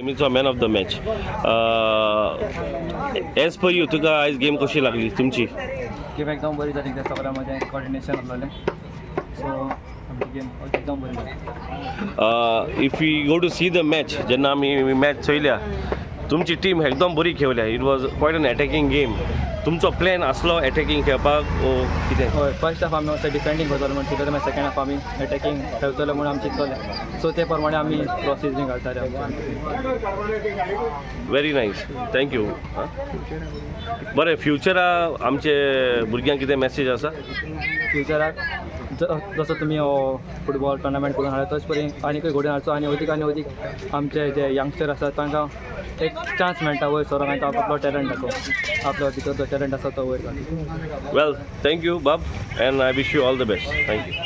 टीमीचो man of the match. As per you तुका आयज game कशी लागली तुमची? गेम एकदम बरी जाली. सगळ्यामध्ये कॉर्डिनेशन आसलेलें, सो आमची गेम एकदम बरी जाली. If you go to see the match, जेन्ना आमी मॅच चोयल्या तुमची टीम एकदम बरी खेळल्या. It was quite an attacking game. तुमचो प्लॅन आसलो अटॅकिंग खेळपाक ओ कितें? हय, फर्स्ट हाफ आमी मातशें डिफेंडींग करतलो म्हणून चिंतलें, मागीर सेकंड हाफ आमी अटॅकिंग खेळटलो म्हणून आमी चिंतलें, सो ते प्रमाणे आमी क्रॉसीस बी घालताले. Very nice, thank you. बरें, फ्युचरा आमचे भुरग्यांक कितें मॅसेज आसा? फ्युचराक जसो तुमी फुटबॉल टुर्नामेंट करून हाडला तशें परी आनीकूय घडोवन हाडचो आनी अदीक आमचे जे यंगस्टर आसात तांकां एक चान्स मेळटा वयर सरोंक आनी आपलो टॅलंट दाखोवंक, आपलो भितर जो टॅलंट आसा तो वयर काडूंक. वेल, थँक्यू बाब, and I wish you all the best. Thank you.